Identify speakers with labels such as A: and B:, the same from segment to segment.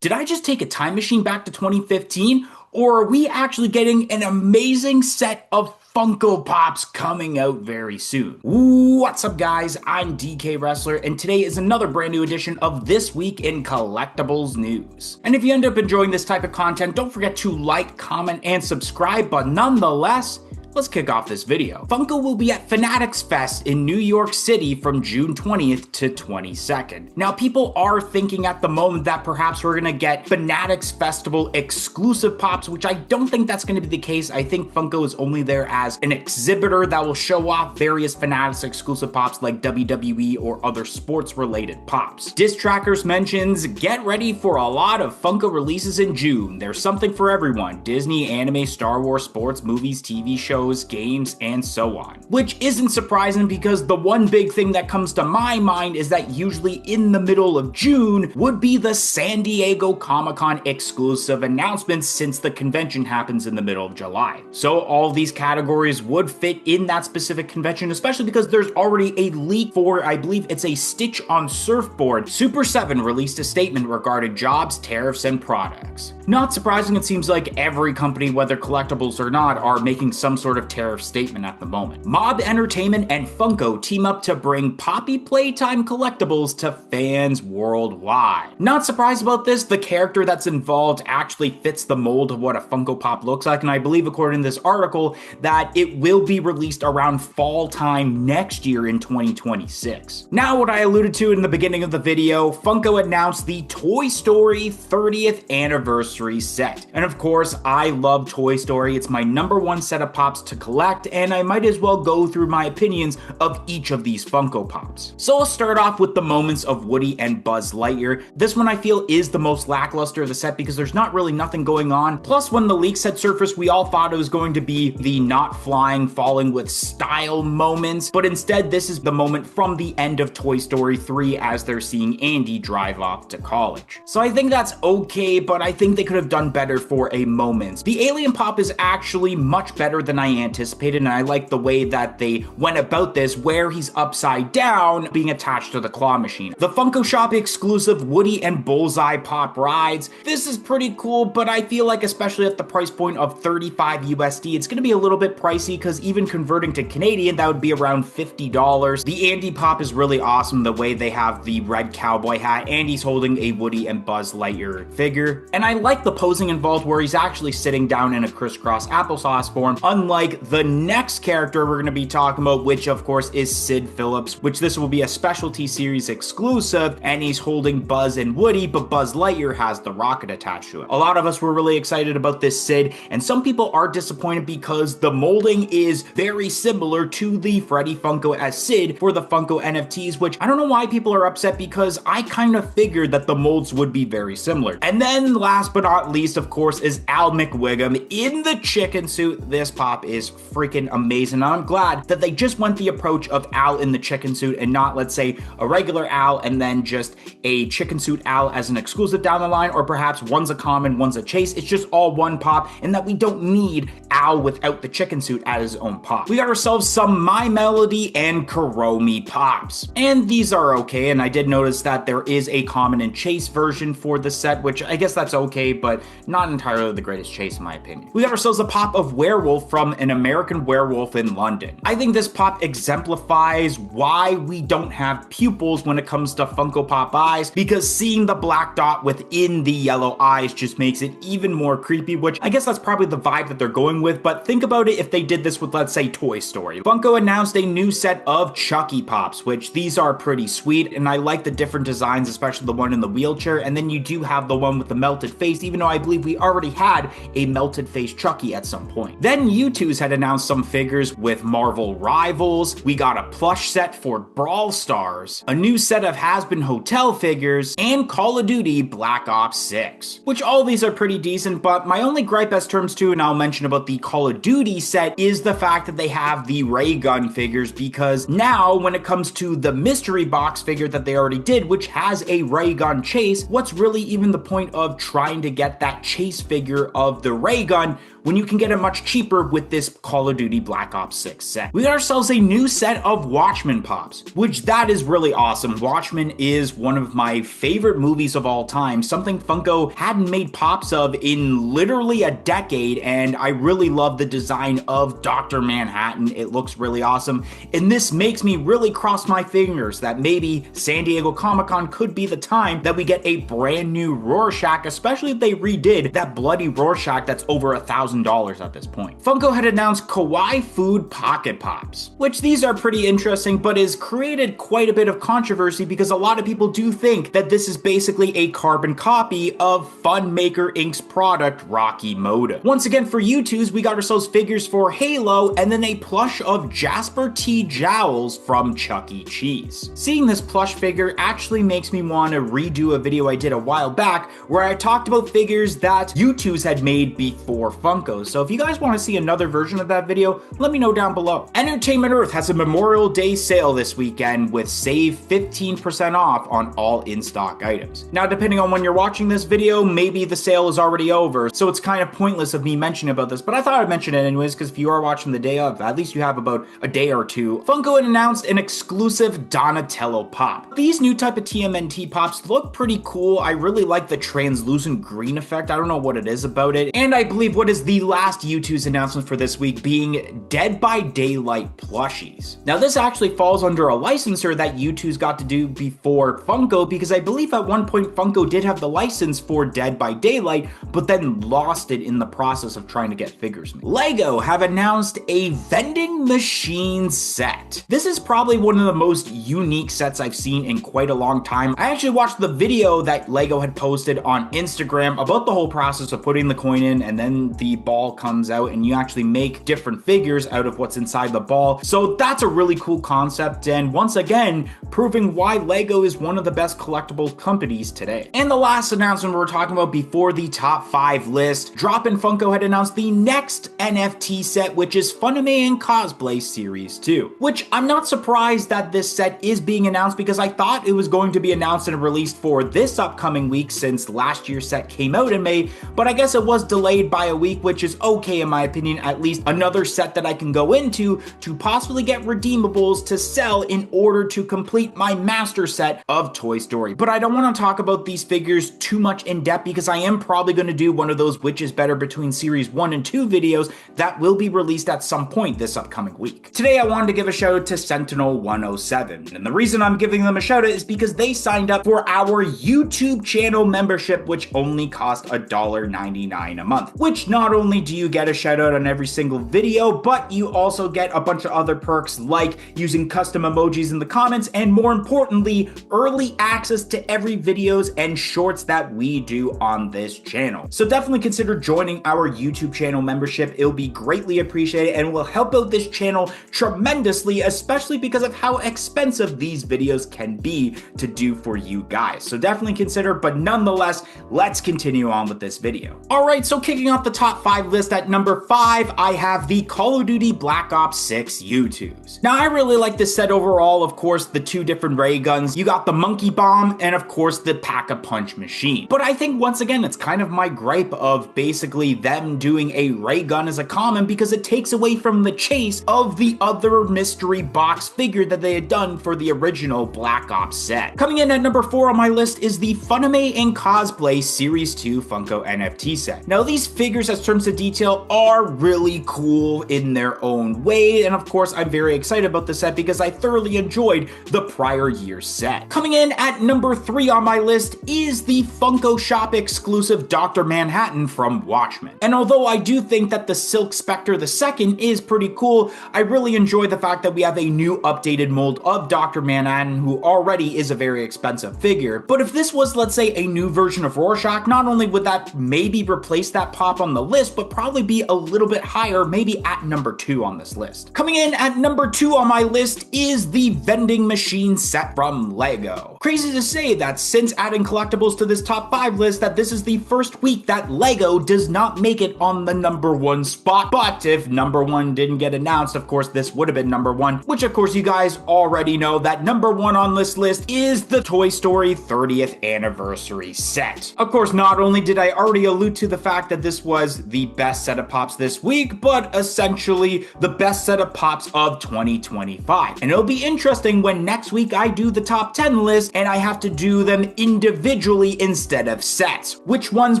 A: Did I just take a time machine back to 2015? Or are we actually getting an amazing set of Funko Pops coming out very soon? What's up, guys? I'm DK Wrestler, and today is another brand new edition of This Week in Collectibles News. And if you end up enjoying this type of content, don't forget to like, comment, and subscribe, but nonetheless, let's kick off this video. Funko will be at Fanatics Fest in New York City from June 20th to 22nd. Now, people are thinking at the moment that perhaps we're gonna get Fanatics Festival exclusive pops, which I don't think that's gonna be the case. I think Funko is only there as an exhibitor that will show off various Fanatics exclusive pops like WWE or other sports related pops. Disc Trackers mentions, get ready for a lot of Funko releases in June. There's something for everyone. Disney, anime, Star Wars, sports, movies, TV shows, games, and so on. Which isn't surprising because the one big thing that comes to my mind is that usually in the middle of June would be the San Diego Comic-Con exclusive announcements since the convention happens in the middle of July. So all these categories would fit in that specific convention, especially because there's already a leak for, I believe it's a Stitch on Surfboard. Super 7 released a statement regarding jobs, tariffs, and products. Not surprising, it seems like every company, whether collectibles or not, are making some sort of tariff statement at the moment. Mob Entertainment and Funko team up to bring Poppy Playtime collectibles to fans worldwide. Not surprised about this, the character that's involved actually fits the mold of what a Funko Pop looks like, and I believe according to this article that it will be released around fall time next year in 2026. Now, what I alluded to in the beginning of the video, Funko announced the Toy Story 30th anniversary set. And of course, I love Toy Story. It's my #1 set of pops to collect, and I might as well go through my opinions of each of these Funko Pops. So I'll start off with the moments of Woody and Buzz Lightyear. This one I feel is the most lackluster of the set because there's not really nothing going on. Plus, when the leaks had surfaced, we all thought it was going to be the not flying, falling with style moments, but instead this is the moment from the end of Toy Story 3 as they're seeing Andy drive off to college. So I think that's okay, but I think they could have done better for a moment. The Alien Pop is actually much better than I anticipated, and I like the way that they went about this where he's upside down being attached to the claw machine. The Funko Shop exclusive Woody and Bullseye Pop rides. This is pretty cool, but I feel like especially at the price point of 35 USD, it's gonna be a little bit pricey because even converting to Canadian, that would be around $50. The Andy Pop is really awesome, the way they have the red cowboy hat and he's holding a Woody and Buzz Lightyear figure. And I like the posing involved where he's actually sitting down in a crisscross applesauce form, unlike the next character we're going to be talking about, which of course is Sid Phillips, which this will be a specialty series exclusive, and he's holding Buzz and Woody, but Buzz Lightyear has the rocket attached to it. A lot of us were really excited about this Sid, and some people are disappointed because the molding is very similar to the Freddy Funko as Sid for the Funko NFTs, which I don't know why people are upset because I kind of figured that the molds would be very similar. And then last but not least, of course, is Al McWiggum in the chicken suit. This pop is freaking amazing. I'm glad that they just went the approach of Al in the chicken suit and not, let's say, a regular Al and then just a chicken suit Al as an exclusive down the line, or perhaps one's a common, one's a chase. It's just all one pop, and that we don't need Al without the chicken suit as his own pop. We got ourselves some My Melody and Kuromi pops, and these are okay, and I did notice that there is a common and chase version for the set, which I guess that's okay, but not entirely the greatest chase in my opinion. We got ourselves a pop of Werewolf from An American Werewolf in London. I think this pop exemplifies why we don't have pupils when it comes to Funko Pop eyes, because seeing the black dot within the yellow eyes just makes it even more creepy, which I guess that's probably the vibe that they're going with, but think about it if they did this with, let's say, Toy Story. Funko announced a new set of Chucky Pops, which these are pretty sweet, and I like the different designs, especially the one in the wheelchair, and then you do have the one with the melted face, even though I believe we already had a melted face Chucky at some point. Then U2's had announced some figures with Marvel Rivals. We got a plush set for Brawl Stars, a new set of Has-Been Hotel figures, and Call of Duty Black Ops 6, which all these are pretty decent, but my only gripe as terms too, and I'll mention about the Call of Duty set, is the fact that they have the ray gun figures, because now when it comes to the mystery box figure that they already did, which has a ray gun chase, what's really even the point of trying to get that chase figure of the ray gun when you can get it much cheaper with with this Call of Duty Black Ops 6 set. We got ourselves a new set of Watchmen pops, which that is really awesome. Watchmen is one of my favorite movies of all time, something Funko hadn't made pops of in literally a decade, and I really love the design of Dr. Manhattan. It looks really awesome, and this makes me really cross my fingers that maybe San Diego Comic-Con could be the time that we get a brand new Rorschach, especially if they redid that bloody Rorschach that's over $1,000 at this point. Funko had announced Kawaii Food Pocket Pops, which these are pretty interesting, but has created quite a bit of controversy because a lot of people do think that this is basically a carbon copy of Funmaker Inc.'s product, Rocky Moda. Once again, for U2s, we got ourselves figures for Halo and then a plush of Jasper T. Jowls from Chuck E. Cheese. Seeing this plush figure actually makes me want to redo a video I did a while back where I talked about figures that U2s had made before Funko. So if you guys want to see another version of that video, let me know down below. Entertainment Earth has a Memorial Day sale this weekend with save 15% off on all in-stock items. Now, depending on when you're watching this video, maybe the sale is already over, so it's kind of pointless of me mentioning about this, but I thought I'd mention it anyways, because if you are watching the day of, at least you have about a day or two. Funko had announced an exclusive Donatello pop. These new type of TMNT pops look pretty cool. I really like the translucent green effect. I don't know what it is about it. And I believe what is the last U2's announcement for this week being Dead by Daylight plushies. Now, this actually falls under a licensor that U2's got to do before Funko, because I believe at one point Funko did have the license for Dead by Daylight, but then lost it in the process of trying to get figures made. Lego have announced a vending machine set. This is probably one of the most unique sets I've seen in quite a long time. I actually watched the video that Lego had posted on Instagram about the whole process of putting the coin in and then the ball comes out and you actually make different figures out of what's inside the ball. So that's a really cool concept, and once again, proving why Lego is one of the best collectibles companies today. And the last announcement we're talking about before the top 5 list, Drop and Funko had announced the next NFT set, which is Funime and Cosplay Series 2, which I'm not surprised that this set is being announced because I thought it was going to be announced and released for this upcoming week since last year's set came out in May, but I guess it was delayed by a week, which is okay in my opinion. At least another set that I can go into to possibly get redeemables to sell in order to complete my master set of Toy Story. But I don't want to talk about these figures too much in depth because I am probably going to do one of those which is better between series 1 and 2 videos that will be released at some point this upcoming week. Today I wanted to give a shout out to Sentinel 107, and the reason I'm giving them a shout out is because they signed up for our YouTube channel membership, which only cost $1.99 a month, which not only do you get a shout out on every single video, but you also get a bunch of other perks like using custom emojis in the comments, and more importantly, early access to every videos and shorts that we do on this channel. So definitely consider joining our YouTube channel membership. It'll be greatly appreciated and will help out this channel tremendously, especially because of how expensive these videos can be to do for you guys. So definitely consider, but nonetheless, let's continue on with this video. All right, so kicking off the top 5 list at number 5, I have the Call of Duty Black Ops 6 U2s. Now, I really like this set overall. Of course, the 2 different ray guns. You got the monkey bomb and of course the pack-a-punch machine. But I think once again, it's kind of my gripe of basically them doing a ray gun as a common because it takes away from the chase of the other mystery box figure that they had done for the original Black Ops set. Coming in at number 4 on my list is the Funime and Cosplay Series 2 Funko NFT set. Now, these figures as terms of detail are really cool in their own way, and of course I'm very excited about the set because I thoroughly enjoyed the prior year's set. Coming in at number 3 on my list is the Funko Shop exclusive Dr. Manhattan from Watchmen. And although I do think that the Silk Spectre II is pretty cool, I really enjoy the fact that we have a new updated mold of Dr. Manhattan, who already is a very expensive figure. But if this was, let's say, a new version of Rorschach, not only would that maybe replace that pop on the list, but probably be a little bit higher, maybe at number 2 on this list. Coming in at number 2 on my list is the vending machine set from Lego. Crazy to say that since adding collectibles to this top 5 list, that this is the first week that LEGO does not make it on the number 1 spot. But if number 1 didn't get announced, of course this would have been number 1, which of course you guys already know that number 1 on this list is the Toy Story 30th anniversary set. Of course, not only did I already allude to the fact that this was the best set of pops this week, but essentially the best set of pops of 2025. And it'll be interesting when next week I do the top 10 list and I have to do them individually instead of sets. Which ones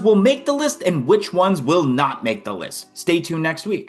A: will make the list and which ones will not make the list. Stay tuned next week.